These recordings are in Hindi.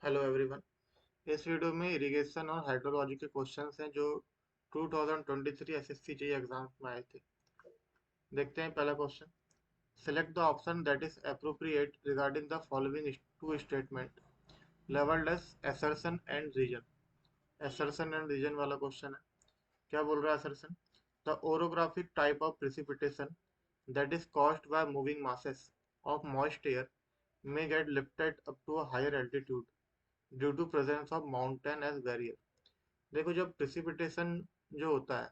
Hello everyone. इस वीडियो में इरिगेशन और हाइड्रोलॉजी के क्वेश्चंस हैं जो 2023 एसएससी जेईई एग्जाम में आए थे। देखते हैं पहला question. Select the option that is appropriate regarding the following two statement labelled as assertion and reason. assertion and reason वाला क्वेश्चन है। क्या बोल रहा है assertion? The orographic type of precipitation that is caused by moving masses of moist air may get lifted up to a higher altitude due to presence of mountain as barrier। देखो, जब प्रिसिपिटेशन जो होता है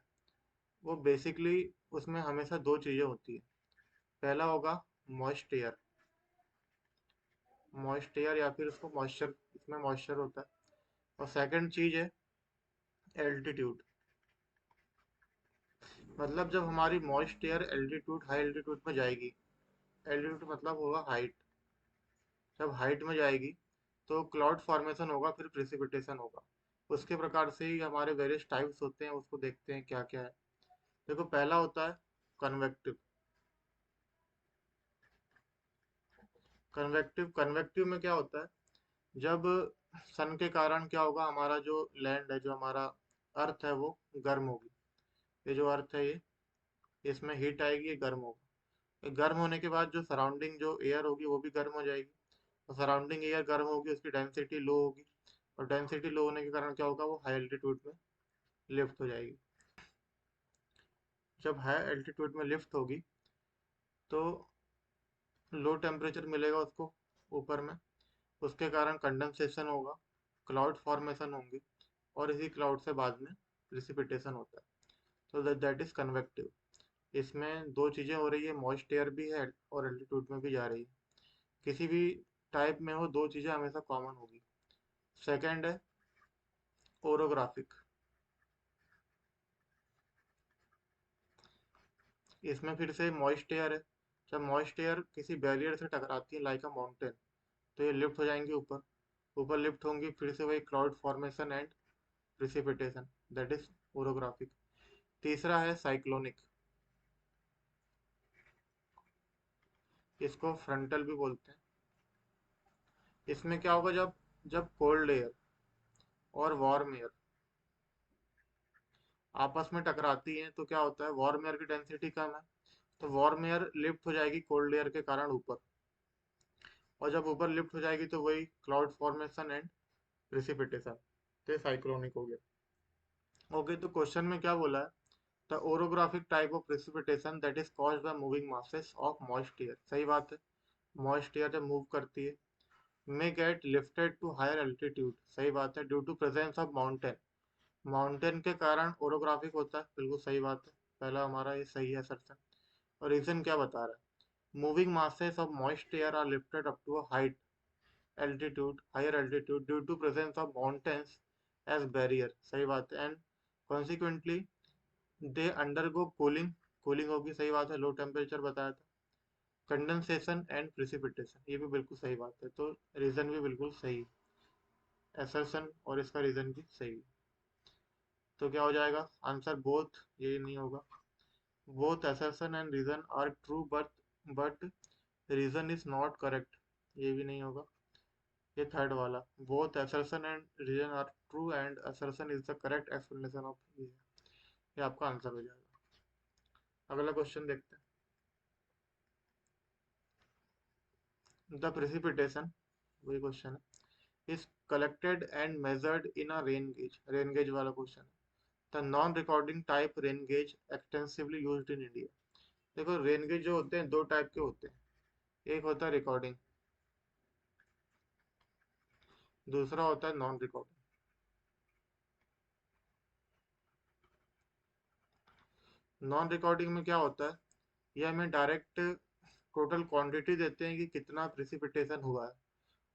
वो बेसिकली उसमें हमेशा दो चीज़ें होती है। पहला होगा मॉइस्ट एयर। मॉइस्ट एयर या फिर उसको मॉइस्चर, इसमें मॉइस्चर होता है। और सेकंड चीज़ है एल्टीट्यूड। मतलब जब हमारी moist air altitude high altitude में जाएगी, एल्टीट्यूड मतलब होगा हाइट। जब हाइट में जाएगी तो क्लाउड फॉर्मेशन होगा, फिर प्रिसिपिटेशन होगा। उसके प्रकार से ही हमारे वेरियस टाइप्स होते हैं, उसको देखते हैं क्या क्या है। देखो, पहला होता है कन्वेक्टिव। कन्वेक्टिव कन्वेक्टिव में क्या होता है, जब सन के कारण क्या होगा, हमारा जो लैंड है, जो हमारा अर्थ है, वो गर्म होगी। ये जो अर्थ है, ये इसमें हीट आएगी, ये गर्म होगा। ये गर्म होने के बाद जो सराउंडिंग जो एयर होगी वो भी गर्म हो जाएगी। और सराउंडिंग एयर गर्म होगी, उसकी डेंसिटी लो होगी। और डेंसिटी लो होने के कारण क्या होगा, वो हाई एल्टीट्यूड में लिफ्ट हो जाएगी। जब हाई एल्टीट्यूड में लिफ्ट होगी तो लो टेम्परेचर मिलेगा उसको ऊपर में। उसके कारण कंडेंसेशन होगा, क्लाउड फॉर्मेशन होंगी, और इसी क्लाउड से बाद में प्रिसिपिटेशन होता है। तो दैट इज कन्वेक्टिव। इसमें दो चीज़ें हो रही है, मॉइस्ट एयर भी है और एल्टीट्यूड में भी जा रही है। किसी भी टाइप में हो, दो चीज़ें हमेशा कॉमन होगी। सेकंड है ओरोग्राफिक। इसमें फिर से मॉइस्ट एयर है। जब मॉइस्ट एयर किसी बैरियर से टकराती है लाइक अ माउंटेन, तो ये लिफ्ट हो जाएंगी ऊपर। ऊपर लिफ्ट होंगी, फिर से वही cloud formation and precipitation, that is orographic. तीसरा है साइक्लोनिक। इसको फ्रंटल भी बोलते हैं। इसमें क्या होगा, जब जब कोल्ड एयर और वार्म एयर आपस में टकराती हैं तो क्या होता है, वार्म एयर की डेंसिटी कम है, तो वार्म एयर लिफ्ट हो जाएगी कोल्ड एयर के कारण ऊपर। और जब ऊपर लिफ्ट हो जाएगी तो वही क्लाउड फॉर्मेशन एंड प्रिसिपिटेशन, तो साइक्लोनिक हो गया। ओके, तो क्वेश्चन में क्या बोला है, the orographic type of precipitation that is caused by moving masses of moist air. सही बात है। मॉइस्ट एयर जब मूव करती है may get lifted to higher altitude. सही बात है। Due to presence of mountain. Mountain के कारण ओरोग्राफिक होता है, बिल्कुल सही बात है। पहला हमारा ये सही है असर्शन। और रीजन क्या बता रहा है, moving masses of moist air are lifted up to a height altitude higher altitude due to presence of mountains as barrier. सही बात है। And consequently they undergo cooling. Cooling होगी, सही बात है। लो टेम्परेचर बताया था। कंडेंसेशन एंड प्रिसिपिटेशन, ये भी बिल्कुल सही बात है। तो रीजन भी बिल्कुल सही, असर्शन और इसका रीजन भी सही। तो क्या हो जाएगा आंसर, बोथ। ये नहीं होगा। Both assertion and reason are true but reason is not correct, ये भी नहीं होगा। ये थर्ड वाला, both assertion and reason are true and assertion is the correct explanation of, ये आपका आंसर हो जाएगा। अगला क्वेश्चन देखते हैं। द प्रेसिपिटेशन, वही क्वेश्चन है, is collected and measured in a rain gauge. Rain gauge वाला क्वेश्चन है। The non recording type rain gauge extensively used in India. देखो, रेन गेज जो होते हैं दो टाइप के होते हैं। एक होता है रिकॉर्डिंग, दूसरा होता है नॉन रिकॉर्डिंग। नॉन रिकॉर्डिंग में क्या होता है, ये हमें डायरेक्ट टोटल क्वांटिटी देते हैं कि कितना प्रिसिपिटेशन हुआ है,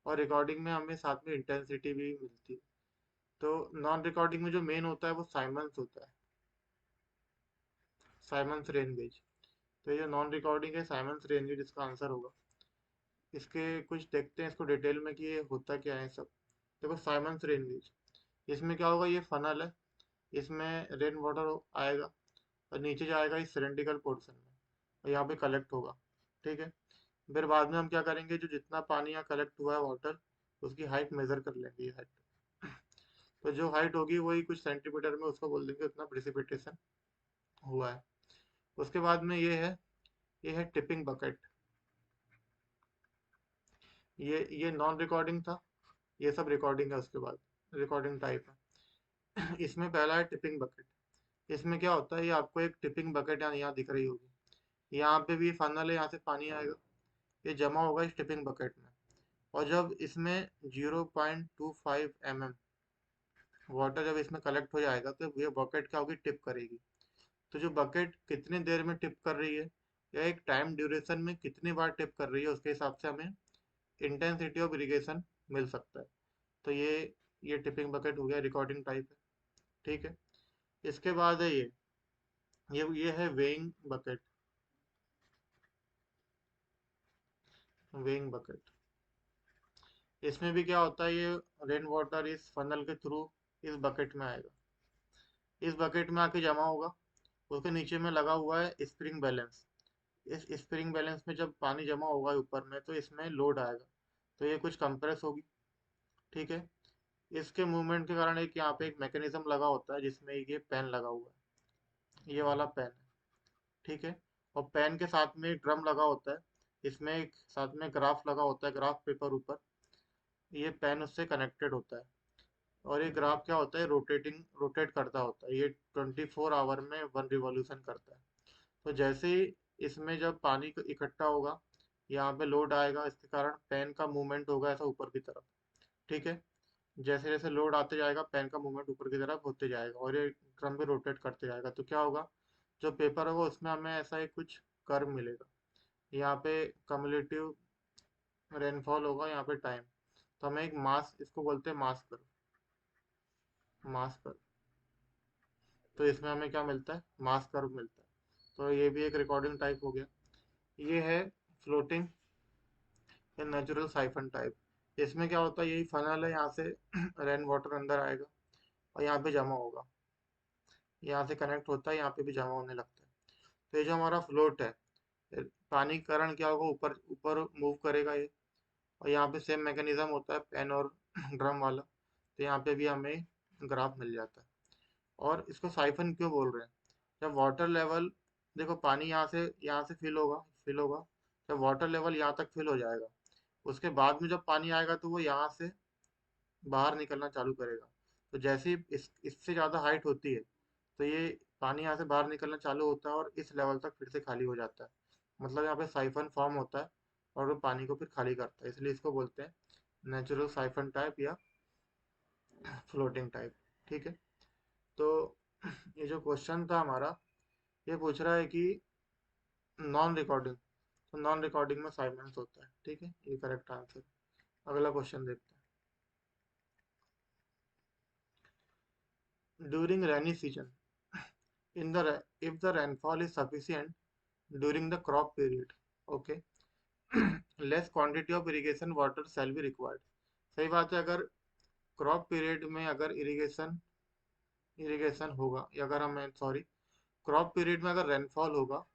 और रिकॉर्डिंग में हमें साथ में इंटेंसिटी भी मिलती है। तो नॉन रिकॉर्डिंग में जो मेन होता है वो साइमंस होता है, साइमंस रेन गेज। तो ये जो नॉन रिकॉर्डिंग है साइमंस रेन गेज, इसका आंसर होगा। इसके कुछ देखते हैं इसको डिटेल में कि ये होता क्या है सब। देखो, साइमंस रेन गेज, इसमें क्या होगा, ये फनल है। इसमें रेन वाटर आएगा और नीचे जाएगा इस सिलेंड्रिकल पोर्शन में, और यहाँ पे कलेक्ट होगा। ठीक है। फिर बाद में हम क्या करेंगे, जो जितना पानी यहाँ कलेक्ट हुआ है वाटर, उसकी हाइट मेजर कर लेंगे, हाइट। तो जो हाइट होगी वही कुछ सेंटीमीटर में उसको बोल देंगे उतना प्रिसिपिटेशन हुआ है। उसके बाद में ये है टिपिंग बकेट। ये नॉन रिकॉर्डिंग था, ये सब रिकॉर्डिंग है। उसके बाद रिकॉर्डिंग टाइप है। इसमें पहला है टिपिंग बकेट। इसमें क्या होता है, ये आपको एक टिपिंग बकेट यहाँ दिख रही होगी, यहाँ पे भी फनल है, यहाँ से पानी आएगा, ये जमा होगा इस टिपिंग बकेट में। और जब इसमें 0.25 mm वाटर जब इसमें कलेक्ट हो जाएगा तो ये बकेट क्या होगी, टिप करेगी। तो जो बकेट कितनी देर में टिप कर रही है या एक टाइम ड्यूरेशन में कितनी बार टिप कर रही है, उसके हिसाब से हमें इंटेंसिटी ऑफ इरिगेशन मिल सकता है। तो ये टिपिंग बकेट हो गया, रिकॉर्डिंग टाइप है। ठीक है। इसके बाद है ये है वेइंग बकेट। वेइंग बकेट, इसमें भी क्या होता है, ये रेन वाटर इस फनल के थ्रू इस बकेट में आएगा, इस बकेट में आके जमा होगा। उसके नीचे में लगा हुआ है स्प्रिंग बैलेंस। इस स्प्रिंग बैलेंस में जब पानी जमा होगा ऊपर में तो इसमें लोड आएगा, तो ये कुछ कंप्रेस होगी। ठीक है। इसके मूवमेंट के कारण एक यहाँ पे एक मैकेनिज्म लगा होता है जिसमें ये पेन लगा हुआ है, ये वाला पेन है। ठीक है। और पेन के साथ में एक ड्रम लगा होता है, इसमें एक साथ में ग्राफ लगा होता है, ग्राफ पेपर ऊपर, ये पेन उससे कनेक्टेड होता है। और ये ग्राफ क्या होता है, रोटेट करता होता है, ये 24 आवर में 1 रिवॉल्यूशन करता है। तो जैसे ही इसमें जब पानी इकट्ठा होगा, यहाँ पे लोड आएगा, इसके कारण पेन का मूवमेंट होगा ऐसा ऊपर की तरफ। ठीक है। जैसे जैसे लोड आते जाएगा पेन का मूवमेंट ऊपर की तरफ होते जाएगा और ये ड्रम भी रोटेट करते जाएगा, तो क्या होगा, जो पेपर होगा उसमें हमें ऐसा एक कुछ कर्व मिलेगा। यहाँ पे कम्युलेटिव रेनफॉल होगा, यहाँ पे टाइम। तो हमें एक मास, इसको बोलते हैं मास कर्व, मास कर्व। तो इसमें हमें क्या मिलता है, मास कर्व मिलता है। तो ये भी एक रिकॉर्डिंग टाइप हो गया। ये है फ्लोटिंग या नेचुरल साइफन टाइप। इसमें क्या होता है, यही फनल है, यहाँ से रेन वाटर अंदर आएगा और यहाँ पे जमा होगा, यहाँ से कनेक्ट होता है, यहाँ पे भी जमा होने लगता है। तो ये जो हमारा फ्लोट है, पानी के कारण क्या होगा, ऊपर ऊपर मूव करेगा ये। और यहाँ पे सेम मैकेनिज्म होता है पेन और ड्रम वाला, तो यहाँ पे भी हमें ग्राफ मिल जाता है। और इसको साइफन क्यों बोल रहे हैं, जब वाटर लेवल, देखो पानी यहाँ से फिल होगा। जब वाटर लेवल यहाँ तक फिल हो जाएगा, उसके बाद में जब पानी आएगा तो वो यहाँ से बाहर निकलना चालू करेगा। तो जैसे ही इससे ज़्यादा हाइट होती है, तो ये पानी यहाँ से बाहर निकलना चालू होता है और इस लेवल तक फिर से खाली हो जाता है। मतलब यहाँ पे साइफन फॉर्म होता है और वो पानी को फिर खाली करता है, इसलिए इसको बोलते हैं नेचुरल साइफन टाइप या फ्लोटिंग टाइप। ठीक है। तो ये जो क्वेश्चन था हमारा, ये पूछ रहा है कि नॉन रिकॉर्डिंग, तो नॉन रिकॉर्डिंग में साइलेंस होता है। ठीक है, ये करेक्ट आंसर। अगला क्वेश्चन देखते हैं। During rainy season, in the if the rainfall is sufficient during the crop period, okay, less quantity of irrigation water shall be required। सही बात है। अगर क्रॉप पीरियड में अगर इरिगेशन इरिगेशन होगा, या अगर हमें सॉरी क्रॉप पीरियड में अगर रेनफॉल होगा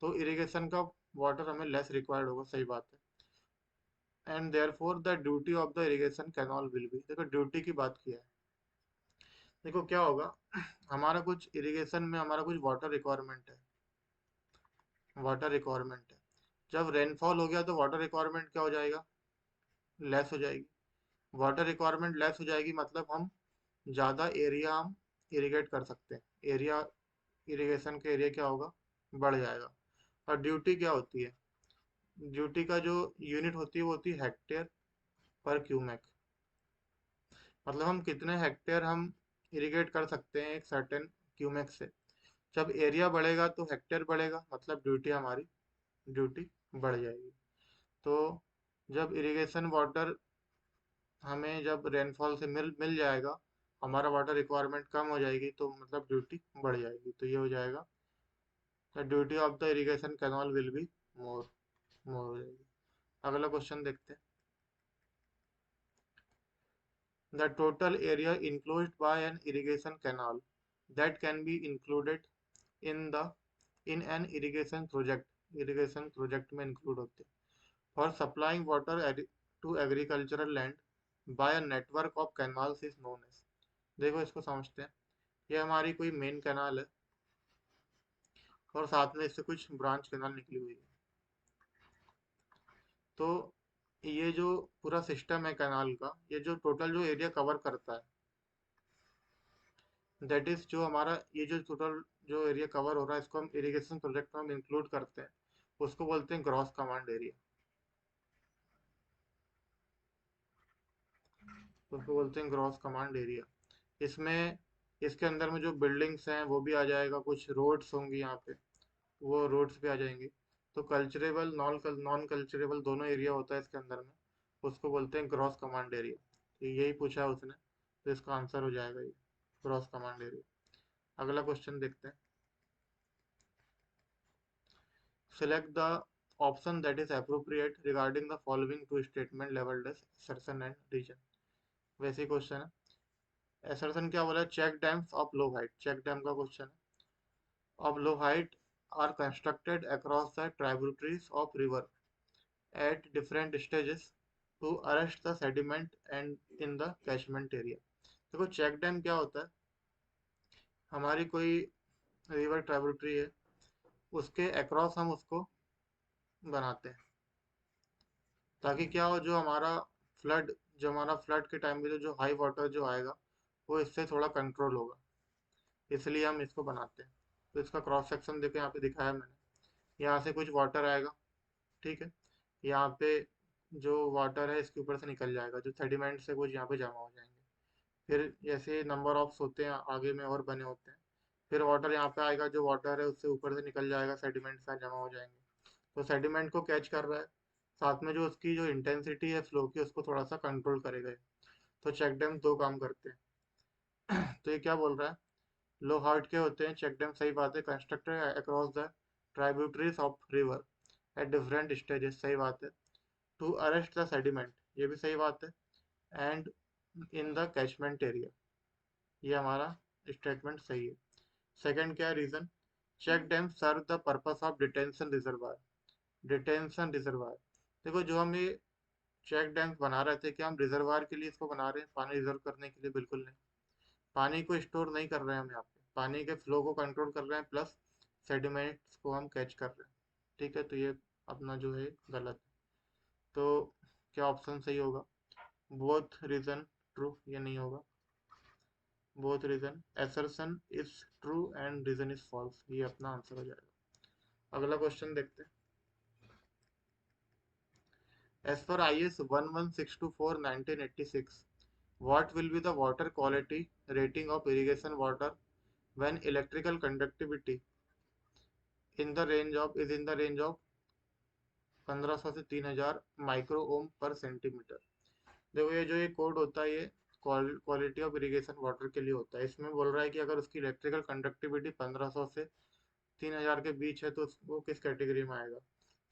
तो इरिगेशन का वाटर हमें लेस रिक्वायर्ड होगा, सही बात है। And therefore the duty of the irrigation canal will be, देखो ड्यूटी की बात किया है। देखो क्या होगा, हमारा कुछ इरिगेशन में हमारा कुछ वाटर रिक्वायरमेंट है। जब रेनफॉल हो गया तो वाटर रिक्वायरमेंट क्या हो जाएगा, लेस हो जाएगी। वाटर रिक्वायरमेंट लेस हो जाएगी मतलब हम ज़्यादा एरिया हम इरिगेट कर सकते हैं, एरिया इरिगेशन का एरिया क्या होगा, बढ़ जाएगा। और ड्यूटी क्या होती है, ड्यूटी का जो यूनिट होती है वो होती है हेक्टेयर पर क्यूमेक। मतलब हम कितने हेक्टेयर हम इरिगेट कर सकते हैं एक सर्टेन क्यूमेक से। जब एरिया बढ़ेगा तो हेक्टेयर बढ़ेगा, मतलब ड्यूटी बढ़ जाएगी। तो जब इरिगेशन वाटर हमें जब रेनफॉल से मिल मिल जाएगा, हमारा वाटर रिक्वायरमेंट कम हो जाएगी, तो मतलब ड्यूटी बढ़ जाएगी। तो ये हो जाएगा the duty of the irrigation canal will be more more हो जाएगी। अगला क्वेश्चन देखते हैं। The total area enclosed by an irrigation canal that can be included in the in an irrigation project में इंक्लूड होते हैं for supplying water to agricultural land by a network of canals is known as. देखो इसको समझते हैं। ये हमारी कोई मेन कैनाल है और साथ में इससे कुछ ब्रांच कैनाल निकली हुई है। तो ये जो पूरा सिस्टम है कैनाल का, ये जो टोटल जो एरिया कवर करता है, दैट इज जो हमारा ये जो टोटल जो एरिया कवर हो रहा है, इसको हम इरिगेशन प्रोजेक्ट में हम इंक्लूड करते हैं, उसको बोलते हैं ग्रॉस कमांड एरिया। उसको बोलते हैं ग्रॉस कमांड एरिया। इसमें इसके अंदर में जो बिल्डिंग्स हैं वो भी आ जाएगा, कुछ रोड्स होंगी यहाँ पे, वो रोड्स पे आ जाएंगे। तो कल्चरेबल नॉन कल्चरेबल दोनों एरिया होता है इसके अंदर में, उसको बोलते हैं ग्रॉस कमांड एरिया। तो यही पूछा है उसने, तो इसका आंसर हो जाएगा ये ग्रॉस कमांड एरिया। अगला क्वेश्चन देखते हैं। Select the option that is appropriate regarding the following two statement labeled as assertion and region। वैसे क्वेश्चन है। assertion क्या बोला है? Check dams of low height, check dam का क्वेश्चन है। Of low height are constructed across the tributaries of river at different stages to arrest the sediment and in the catchment area। देखो चेक डैम क्या होता है? हमारी कोई रिवर ट्राइब्यूटरी है, उसके अक्रॉस हम उसको बनाते हैं, ताकि क्या हो, जो हमारा फ्लड जो हमारा फ्लड के टाइम पे जो हाई वाटर जो आएगा, वो इससे थोड़ा कंट्रोल होगा, इसलिए हम इसको बनाते हैं। तो इसका क्रॉस सेक्शन देखो, यहाँ पे दिखाया मैंने। यहाँ से कुछ वाटर आएगा, ठीक है। यहाँ पे जो वाटर है इसके ऊपर से निकल जाएगा, जो सेडिमेंट से कुछ यहाँ पे जमा हो जाएंगे। फिर जैसे नंबर ऑफ होते हैं आगे में और बने होते हैं, फिर वाटर यहाँ पे आएगा, जो वाटर है उससे ऊपर से निकल जाएगा, सेडिमेंट से जमा हो जाएंगे। तो सेडिमेंट को कैच कर रहा है, साथ में जो उसकी जो इंटेंसिटी है फ्लो की, उसको थोड़ा सा कंट्रोल करेगा। तो चेक डैम दो काम करते हैं। तो ये क्या बोल रहा है? लो हार्ट के होते हैं चेक डैम, सही बात है। Constructed across the tributaries of river at different stages, सही बात है। टू अरेस्ट द सेडिमेंट, ये भी सही बात है। And in the catchment area, ये हमारा स्टेटमेंट सही है। सेकंड क्या है? Reason. Check dam serve the purpose of detention reservoir, detention reservoir. देखो जो हम ये चेक डैम्स बना रहे थे, क्या हम रिजर्वायर के लिए इसको बना रहे हैं? पानी रिजर्व करने के लिए? बिल्कुल नहीं। पानी को स्टोर नहीं कर रहे हैं हम यहाँ पे, पानी के फ्लो को कंट्रोल कर रहे हैं, प्लस सेडिमेंट्स को हम कैच कर रहे हैं। ठीक है, तो ये अपना जो है गलत है। तो क्या ऑप्शन सही होगा? बोथ रीजन ट्रू, ये नहीं होगा। Both reason assertion is true and reason is false, ये अपना आंसर हो जाएगा। अगला क्वेश्चन देखते हैं। As per IS 1162/1986, what will be the water quality rating of irrigation water when electrical conductivity is in the range of 1500 से 3000 माइक्रो ओम पर सेंटीमीटर? देखो ये जो ये कोड होता है, ये क्वालिटी ऑफ इरिगेशन वाटर के लिए होता है। इसमें बोल रहा है कि अगर उसकी इलेक्ट्रिकल कंडक्टिविटी 1500 से 3000 के बीच है तो वो किस कैटेगरी में आएगा।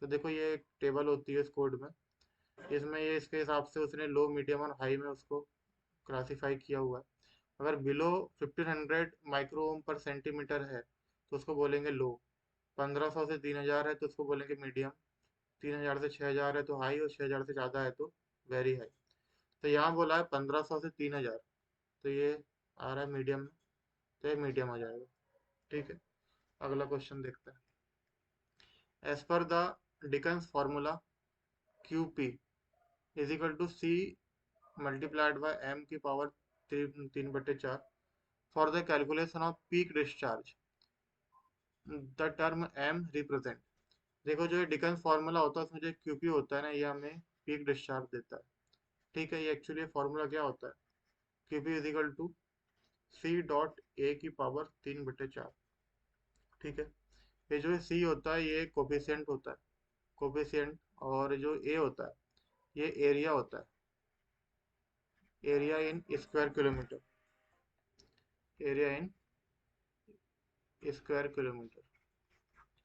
तो देखो ये एक टेबल होती है इस कोड में, इसमें ये इसके हिसाब से उसने लो मीडियम और हाई में उसको क्लासीफाई किया हुआ है। अगर बिलो 1500 माइक्रो ओम पर सेंटीमीटर है तो उसको बोलेंगे लो। 1500 से 3000 है तो उसको बोलेंगे मीडियम। 3000 से 6000 है तो हाई, और 6000 से ज़्यादा है तो वेरी हाई। तो यहाँ बोला है 1500 से 3000, तो ये आ रहा है मीडियम में, तो ये मीडियम आ जाएगा। ठीक है, अगला क्वेश्चन देखते हैं। As per the Dickens formula QP is equal to C multiplied by M की power 3/4 for the calculation of peak discharge, the term M represent. देखो जो ये डिकन्स फार्मूला होता है उसमें जो QP होता है ना, ये हमें पीक डिस्चार्ज देता है। ठीक है, ये एक्चुअली फार्मूला क्या होता है? QP is equal to C.A की पावर 3/4। ठीक है, ये जो C होता है ये कोफिशिएंट होता है, कोफिशिएंट। और जो A होता है ये एरिया होता है, area in square kilometre, area in square kilometre.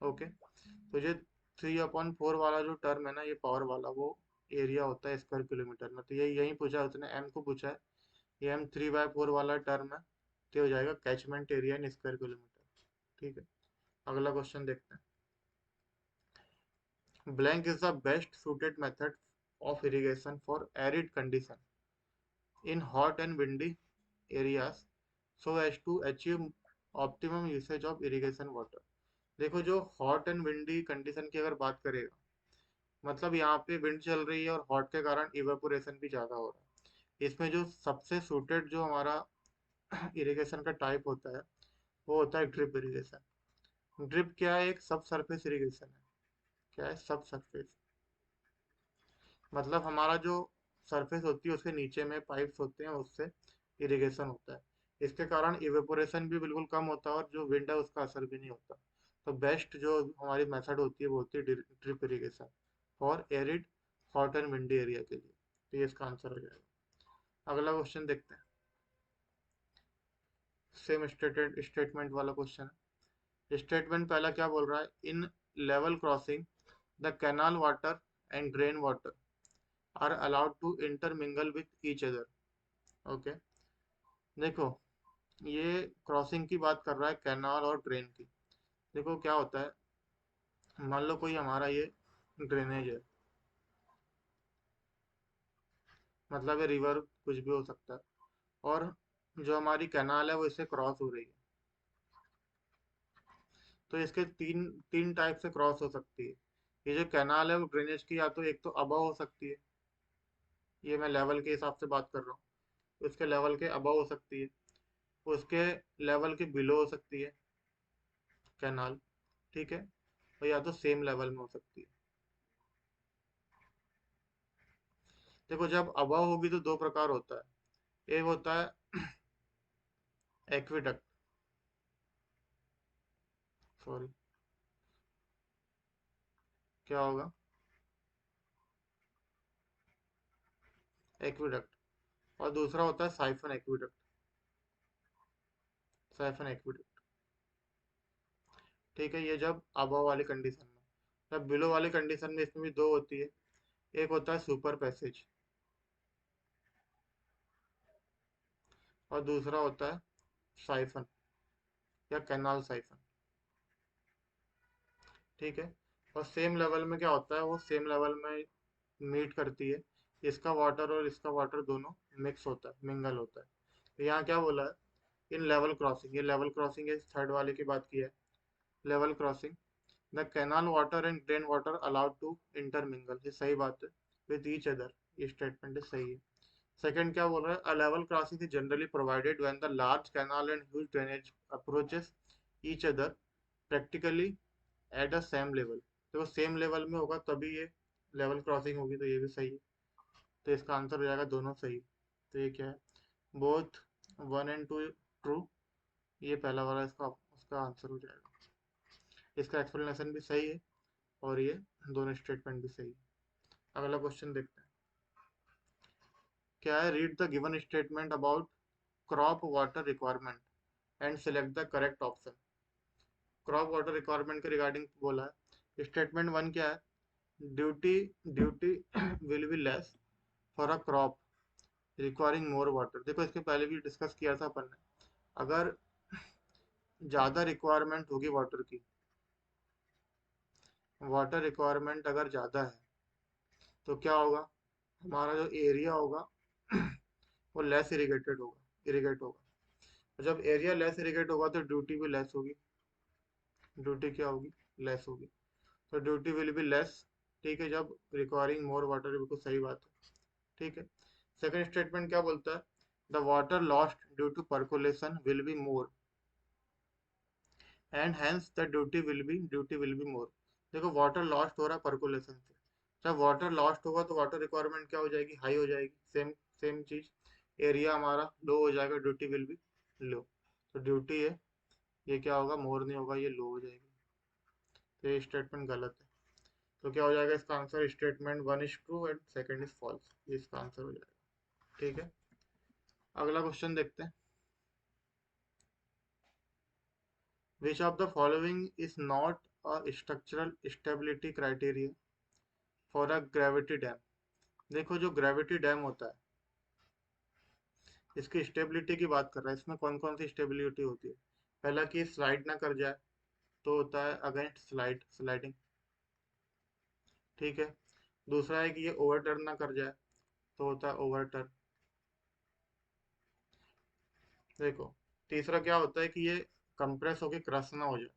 Okay, तो ये 3/4 वाला जो टर्म है ना, ये पावर वाला, वो एरिया होता है स्क्वायर किलोमीटर में। तो ये यही पूछा है उसने, एम को पूछा है। ये M 3/4 वाला टर्म है, तो हो जाएगा catchment area in square kilometre. ठीक है, अगला क्वेश्चन देखते हैं। Blank is the best suited method of irrigation for arid condition in hot and windy areas so as to achieve optimum usage of irrigation water. देखो जो हॉट एंड विंडी कंडीशन की अगर बात करेगा, मतलब यहाँ पे विंड चल रही है और हॉट के कारण इवेपोरेशन भी ज़्यादा हो रहा है। इसमें जो सबसे सूटेड जो हमारा इरिगेशन का टाइप होता है वो होता है ड्रिप इरिगेशन। ड्रिप क्या है? एक सब सरफेस इरिगेशन है। क्या है? सब सरफेस, मतलब हमारा जो सरफेस होती है उसके नीचे में पाइप्स होते हैं, उससे इरिगेशन होता है। इसके कारण इवेपोरेशन भी बिल्कुल कम होता है और जो विंड है उसका असर भी नहीं होता। तो बेस्ट जो हमारी मेथड होती है वो होती है drip irrigation for arid hot and windy area के लिए। तो ये इसका आंसर हो जाएगा। अगला क्वेश्चन देखते हैं। सेम स्टेटमेंट वाला क्वेश्चन है। स्टेटमेंट पहला क्या बोल रहा है? In level crossing the canal water and drain water are allowed to intermingle with each other. Okay, देखो ये क्रॉसिंग की बात कर रहा है, कैनाल और ड्रेन की। देखो क्या होता है, मान लो कोई हमारा ये ड्रेनेज है, मतलब ये रिवर कुछ भी हो सकता है, और जो हमारी कैनाल है वो इससे क्रॉस हो रही है। तो इसके तीन तीन टाइप से क्रॉस हो सकती है। ये जो कैनाल है वो ड्रेनेज की, या तो एक तो अबव हो सकती है, ये मैं लेवल के हिसाब से बात कर रहा हूँ, उसके लेवल के अबव हो सकती है, उसके लेवल के बिलो हो सकती है कैनाल, ठीक है, और या तो सेम लेवल में हो सकती है। देखो जब अबव होगी तो दो प्रकार होता है। एक होता है एक्विडक्ट, सॉरी, क्या होगा? एक्विडक्ट। और दूसरा होता है साइफन एक्विडक्ट। साइफन एक्विडक्ट, ठीक है, ये जब अबव वाली कंडीशन में। जब बिलो वाली कंडीशन में इसमें भी दो होती है। एक होता है सुपर पैसेज और दूसरा होता है साइफन या कैनाल साइफन, ठीक है। और सेम लेवल में क्या होता है, वो सेम लेवल में मीट करती है। इसका वाटर और इसका वाटर दोनों मिक्स होता है, मिंगल होता है। तो यहाँ क्या बोला है? इन लेवल क्रॉसिंग, ये लेवल क्रॉसिंग है, थर्ड वाले की बात की है। Level crossing the canal water and drain water allowed to intermingle, ये सही बात है, विद ईच अदर, ये स्टेटमेंट है, सही है। सेकंड क्या बोल रहा है? A level crossing is generally provided when the large canal and huge drainage approaches each other practically at a same level. देखो सेम लेवल में होगा तभी ये लेवल क्रॉसिंग होगी, तो ये भी सही है। तो इसका आंसर हो जाएगा दोनों सही। तो ये क्या है? Both one and two true, ये पहला वाला इसका उसका आंसर हो जाएगा। इसका एक्सप्लेनेशन भी सही है और ये दोनों स्टेटमेंट भी सही है। अगला क्वेश्चन देखते हैं। क्या है? Read the given statement about crop water requirement and select the correct option. Crop water requirement के रिगार्डिंग बोला है। स्टेटमेंट वन क्या है? Duty duty will be less for a crop requiring more water. देखो इसके पहले भी डिस्कस किया था अपन ने। अगर ज़्यादा रिक्वायरमेंट होगी वाटर की, वाटर रिक्वायरमेंट अगर ज़्यादा है तो क्या होगा? हमारा जो एरिया होगा वो लेस इरिगेटेड होगा, इरिगेट होगा। और जब एरिया लेस इरिगेट होगा तो ड्यूटी भी लेस होगी। ड्यूटी क्या होगी? लेस होगी। तो ड्यूटी विल बी लेस, ठीक है, जब रिक्वायरिंग मोर वाटर, बिल्कुल सही बात है, ठीक है। सेकंड स्टेटमेंट क्या बोलता है? The water lost due to percolation will be more and hence the duty will be more. देखो वाटर लॉस्ट हो रहा है पर्कुलेशन से, जब वाटर लॉस्ट होगा तो वाटर रिक्वायरमेंट क्या हो जाएगी? हाई हो जाएगी। सेम सेम चीज, एरिया हमारा लो हो जाएगा, ड्यूटी विल बी लो। तो ड्यूटी है, ये क्या होगा? मोर नहीं होगा, ये लो हो जाएगी। तो ये स्टेटमेंट गलत है। तो क्या हो जाएगा इसका answer? Statement one is true and second is false, ये इसका आंसर हो जाएगा, ठीक है। अगला क्वेश्चन देखते हैं। Which of the following is not a structural stability criteria for a gravity dam. देखो जो ग्रेविटी डैम होता है, इसकी स्टेबिलिटी की बात कर रहा है। इसमें कौन कौन सी स्टेबिलिटी होती है? पहला कि स्लाइड ना कर जाए, तो होता है अगेंस्ट स्लाइडिंग, ठीक है। दूसरा है कि ये ओवरटर्न ना कर जाए, तो होता है ओवरटर्न। देखो, तीसरा क्या होता है कि ये कंप्रेस होके क्रश ना हो जाए,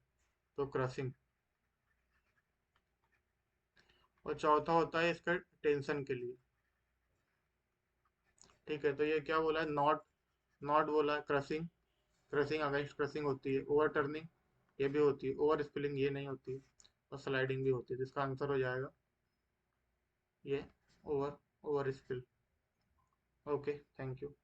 तो क्रशिंग। और चौथा होता है इसका टेंशन के लिए। ठीक है, तो ये क्या बोला है, नॉट, नॉट बोला है क्रशिंग, क्रशिंग अगेंस्ट क्रशिंग होती है, ओवर टर्निंग ये भी होती है, ओवर स्पिलिंग ये नहीं होती है, और स्लाइडिंग भी होती है, जिसका आंसर हो जाएगा ये over, over spill. Okay, thank you.